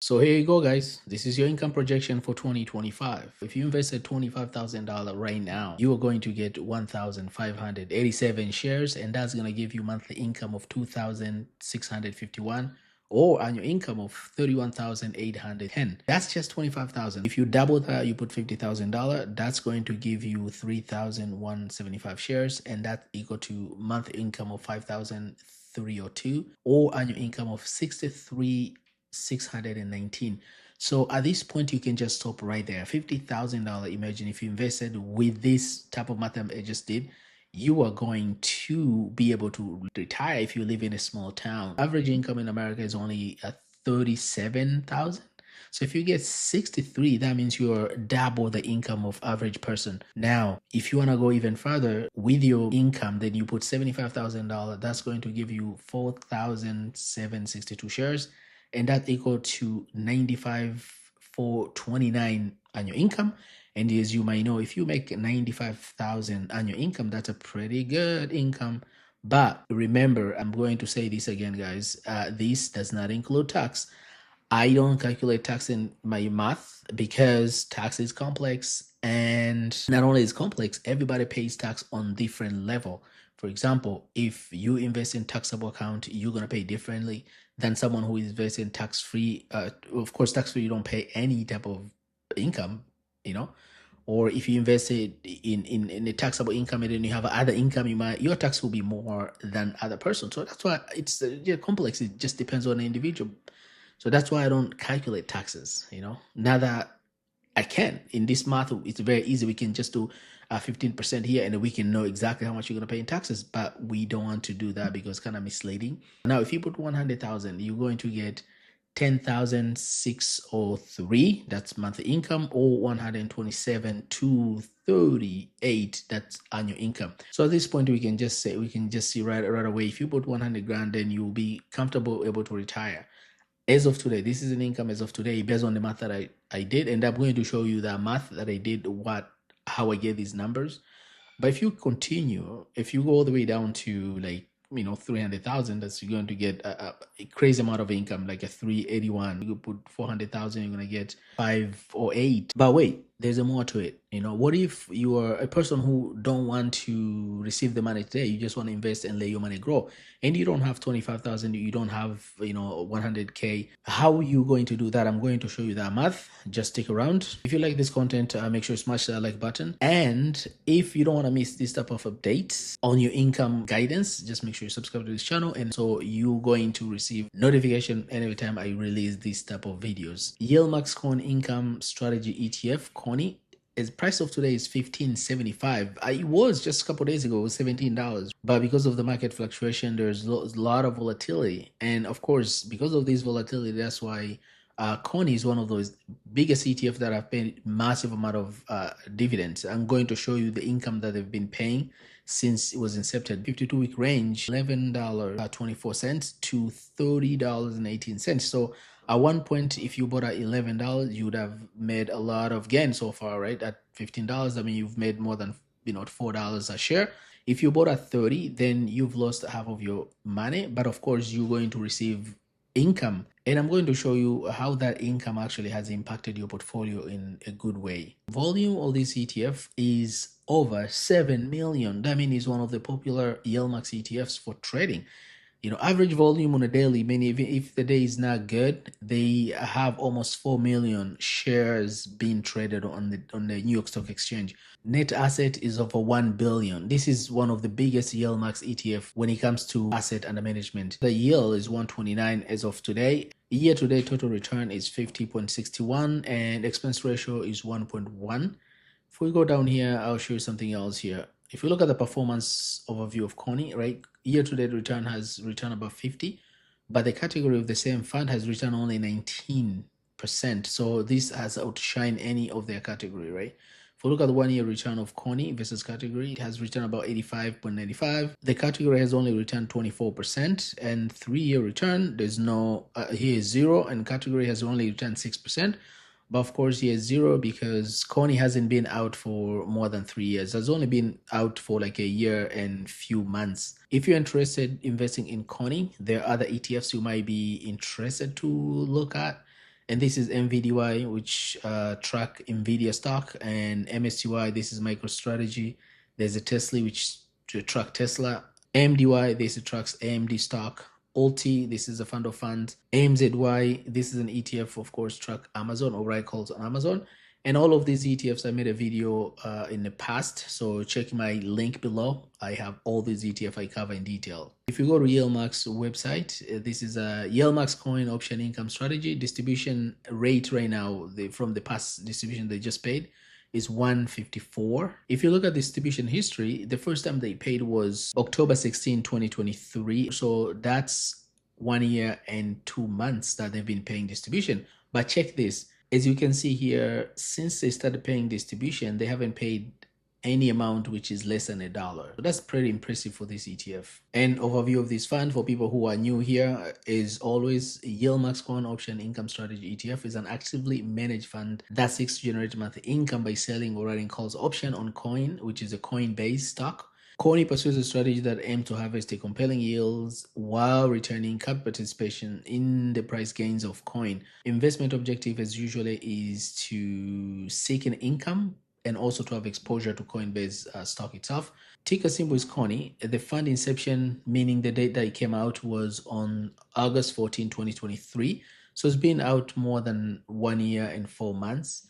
So here you go, guys. This is your income projection for 2025. If you invested $25,000 right now, you are going to get 1,587 shares, and that's going to give you monthly income of 2,651 or annual income of 31,810. That's just 25,000. If you double that, you put $50,000, that's going to give you 3,175 shares, and that's equal to monthly income of 5,302 or annual income of 63,619. So at this point, you can just stop right there. $50,000. Imagine if you invested with this type of math I just did, you are going to be able to retire if you live in a small town. Average income in America is only at 37,000. So if you get 63, that means you're double the income of average person. Now, if you want to go even further with your income, then you put $75,000. That's going to give you 4,762 shares, and that equal to 95,429 annual income. And as you might know, if you make 95,000 annual income, that's a pretty good income. But remember, I'm going to say this again, guys. This does not include tax. I don't calculate tax in my math because tax is complex, and not only is complex, everybody pays tax on different level. For example, if you invest in taxable account, you're gonna pay differently than someone who invests in tax-free. Of course, tax-free, you don't pay any type of income, you know. Or if you invested in a taxable income and then you have other income, your tax will be more than other person. So that's why it's complex. It just depends on the individual. So that's why I don't calculate taxes, Now that I can. In this math, it's very easy. We can just do 15% here and we can know exactly how much you're going to pay in taxes, but we don't want to do that because it's kind of misleading. Now, if you put 100,000, you're going to get 10,603. That's monthly income, or 127,238. That's annual income. So at this point, we can just see right away. If you put 100 grand, then you'll be comfortable able to retire. As of today, this is an income as of today based on the math that I did, and I'm going to show you the math that I did, how I get these numbers. But if you continue, if you go all the way down to 300,000, that's going to get a crazy amount of income, like a 381. You put 400,000, you're going to get 508. But wait, there's a more to it. What if you are a person who don't want to receive the money today? You just want to invest and let your money grow, and you don't have 25,000. You don't have 100K. How are you going to do that? I'm going to show you that math. Just stick around. If you like this content, make sure you smash that like button. And if you don't want to miss this type of updates on your income guidance, just make sure you subscribe to this channel, and so you're going to receive notification every time I release this type of videos. YieldMax CONY income strategy ETF CONY. Its price of today is $15.75. It was just a couple days ago, it was $17. But because of the market fluctuation, there's a lot of volatility. And of course, because of this volatility, that's why CONY is one of those biggest ETF that have paid massive amount of dividends. I'm going to show you the income that they've been paying since it was incepted. 52-week range, $11.24 to $30.18. So at one point, if you bought at $11, you would have made a lot of gain so far, right? At $15, I mean, you've made more than $4 a share. If you bought at 30, then you've lost half of your money, but of course, you're going to receive income, and I'm going to show you how that income actually has impacted your portfolio in a good way. Volume of this ETF is over 7 million. That means it's one of the popular YieldMax ETFs for trading. Average volume on a daily, meaning if the day is not good, they have almost 4 million shares being traded on the New York Stock Exchange. Net asset is over 1 billion. This is one of the biggest YieldMax ETF when it comes to asset under management. The yield is 129 as of today. Year-to-date total return is 50.61 and expense ratio is 1.1. If we go down here, I'll show you something else here. If you look at the performance overview of CONY, right, year-to-date return has returned about 50, but the category of the same fund has returned only 19%. So this has outshined any of their category, right? If we look at the 1-year return of CONY versus category, it has returned about 85.95. The category has only returned 24%, and 3-year return, there's no, here is 0, and category has only returned 6%. But of course, he has 0 because CONY hasn't been out for more than 3 years. It's only been out for like a year and few months. If you're interested in investing in CONY, there are other ETFs you might be interested to look at. And this is MVDY, which track NVIDIA stock, and MSTY, this is MicroStrategy. There's a Tesla, which to track Tesla. AMDY, this tracks AMD stock. OLT, this is a fund of funds. AMZY, this is an ETF, of course, track Amazon, or right calls on Amazon. And all of these ETFs, I made a video in the past, so check my link below. I have all these ETF I cover in detail. If you go to YieldMax website, this is a YieldMax coin option income strategy. Distribution rate right now, from the past distribution they just paid, is 154. If you look at distribution history, the first time they paid was October 16, 2023. So that's 1 year and 2 months that they've been paying distribution. But check this. As you can see here, since they started paying distribution, they haven't paid any amount which is less than $1. So that's pretty impressive for this ETF. And overview of this fund for people who are new here is always YieldMax Coin Option Income Strategy ETF is an actively managed fund that seeks to generate monthly income by selling or writing calls option on coin, which is a coin-based stock. CONY pursues a strategy that aims to harvest a compelling yields while returning capital participation in the price gains of coin. Investment objective, as usually, is to seek an income and also to have exposure to Coinbase stock itself. Ticker symbol is CONY. The fund inception, meaning the date that it came out, was on August 14, 2023. So it's been out more than 1 year and 4 months.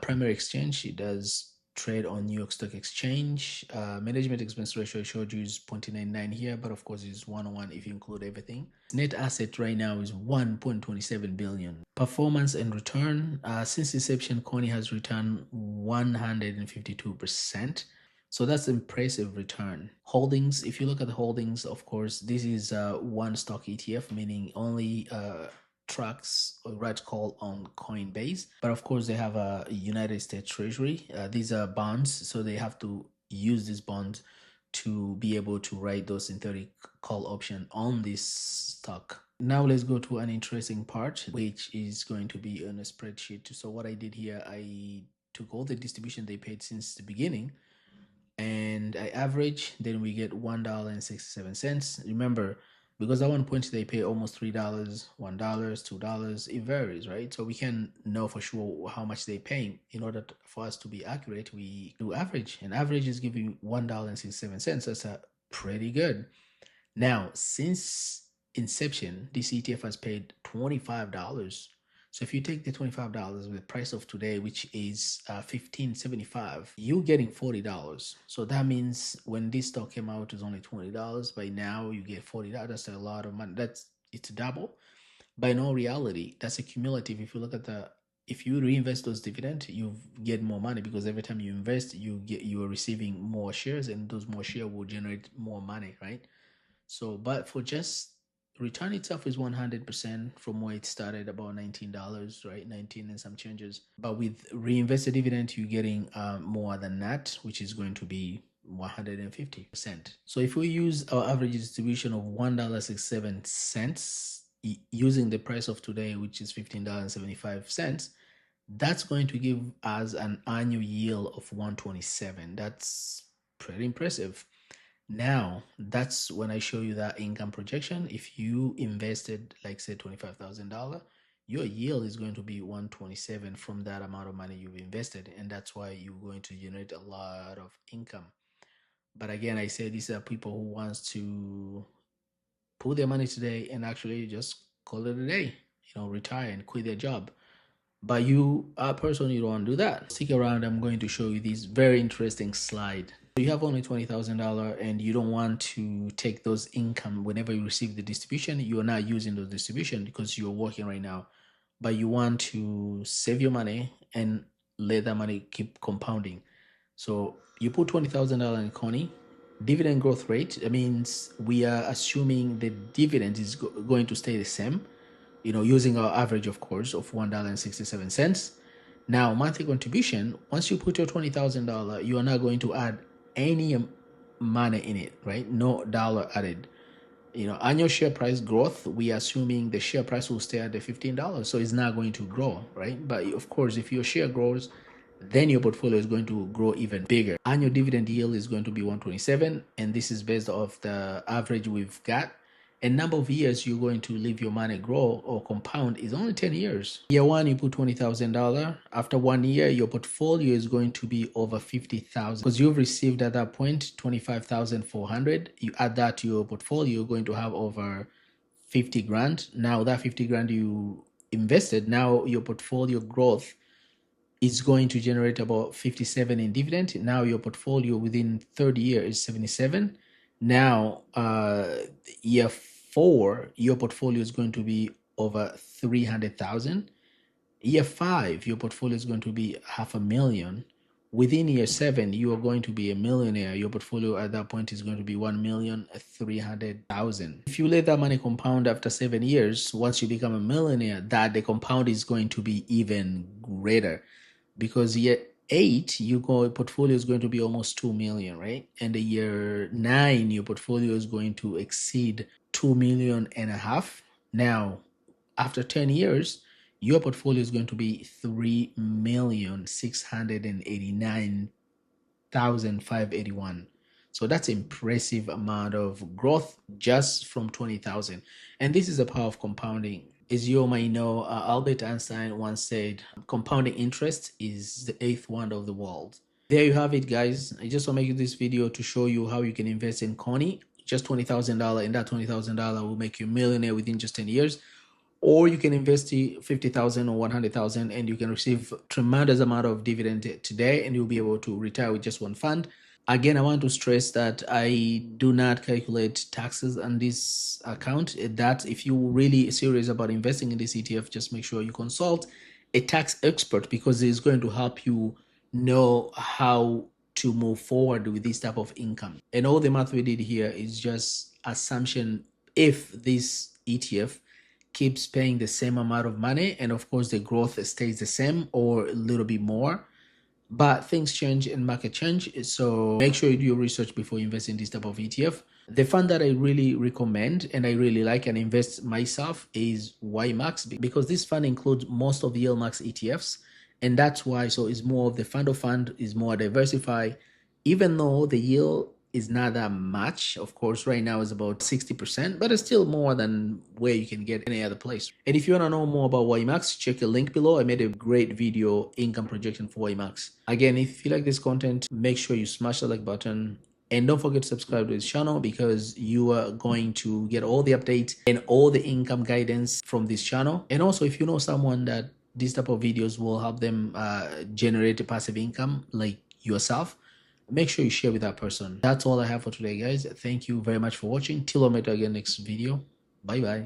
Primary exchange, it does trade on New York Stock Exchange. Management expense ratio I showed you is 0.99 here, but of course it's 101 if you include everything. Net asset right now is 1.27 billion. Performance and return, since inception, CONY has returned 152%. So that's impressive return. Holdings, if you look at the holdings, of course, this is one stock ETF, meaning only tracks or right call on Coinbase, but of course they have a United States Treasury. These are bonds, so they have to use these bonds to be able to write those synthetic call option on this stock. Now let's go to an interesting part, which is going to be on a spreadsheet. So what I did here, I took all the distribution they paid since the beginning and I average, then we get $1.67. Remember, because at one point they pay almost $3, $1, $2, it varies, right? So we can know for sure how much they're paying. In order for us to be accurate, we do average, and average is giving $1.67. That's pretty good. Now, since inception, this ETF has paid $25. So if you take the $25 with the price of today, which is $15.75, you're getting $40. So that means when this stock came out, it was only $20. By now, you get $40. That's a lot of money. It's double. But in all reality, that's a cumulative. If you look at if you reinvest those dividends, you get more money, because every time you invest, you are receiving more shares, and those more shares will generate more money, right? So, but for just return itself is 100% from where it started, about $19, right? 19 and some changes. But with reinvested dividend, you're getting more than that, which is going to be 150%. So if we use our average distribution of $1.67 using the price of today, which is $15.75, that's going to give us an annual yield of 127. That's pretty impressive. Now, that's when I show you that income projection. If you invested, like say $25,000, your yield is going to be 127 from that amount of money you've invested. And that's why you're going to generate a lot of income. But again, I say these are people who wants to put their money today and actually just call it a day, retire and quit their job. But you are a person, you don't want to do that. Stick around, I'm going to show you this very interesting slide. You have only $20,000 and you don't want to take those income whenever you receive the distribution. You are not using those distribution because you're working right now, but you want to save your money and let that money keep compounding. So you put $20,000 in CONY. Dividend growth rate, that means we are assuming the dividend is going to stay the same, using our average, of course, of $1.67. Now, monthly contribution, once you put your $20,000, you are not going to add any money in it, right? No dollar added. Annual share price growth, we are assuming the share price will stay at the $15, so it's not going to grow, right? But of course, if your share grows, then your portfolio is going to grow even bigger. Annual dividend yield is going to be 127, and this is based off the average we've got. and number of years you're going to leave your money grow or compound is only 10 years. Year one, you put $20,000. After 1 year, your portfolio is going to be over 50,000 because you've received at that point 25,400. You add that to your portfolio, you're going to have over 50 grand. Now that 50 grand you invested, now your portfolio growth is going to generate about 57 in dividend. Now your portfolio within 30 years is 77. Now year four, your portfolio is going to be over 300,000. Year five, your portfolio is going to be 500,000. Within year seven, you are going to be a millionaire. Your portfolio at that point is going to be 1,300,000. If you let that money compound after 7 years, once you become a millionaire, that the compound is going to be even greater, because year eight, your portfolio is going to be almost 2 million, right? And the year nine, your portfolio is going to exceed 2.5 million. Now, after 10 years, your portfolio is going to be 3,689,581. So that's impressive amount of growth just from 20,000. And this is the power of compounding. As you might know, Albert Einstein once said, compounding interest is the eighth wonder of the world. There you have it, guys. I just want to make this video to show you how you can invest in CONY. Just $20,000, and that $20,000 will make you a millionaire within just 10 years. Or you can invest 50,000 or 100,000 and you can receive tremendous amount of dividend today, and you'll be able to retire with just one fund. Again, I want to stress that I do not calculate taxes on this account. That if you're really serious about investing in this ETF, just make sure you consult a tax expert, because it's going to help you know how to move forward with this type of income. And all the math we did here is just assumption if this ETF keeps paying the same amount of money, and of course the growth stays the same or a little bit more. But things change and market change, so make sure you do your research before you invest in this type of ETF. The fund that I really recommend and I really like and invest myself is ymax, because this fund includes most of the YieldMax ETFs, and that's why. So it's more of the fund of fund, is more diversified, even though the yield is not that much. Of course, right now is about 60%, but it's still more than where you can get any other place. And if you want to know more about ymax, check the link below. I made a great video income projection for ymax. Again, if you like this content, make sure you smash the like button. And don't forget to subscribe to this channel, because you are going to get all the updates and all the income guidance from this channel. And also, if you know someone that these type of videos will help them generate a passive income like yourself, make sure you share with that person. That's all I have for today, guys. Thank you very much for watching. Till I meet again next video. Bye bye.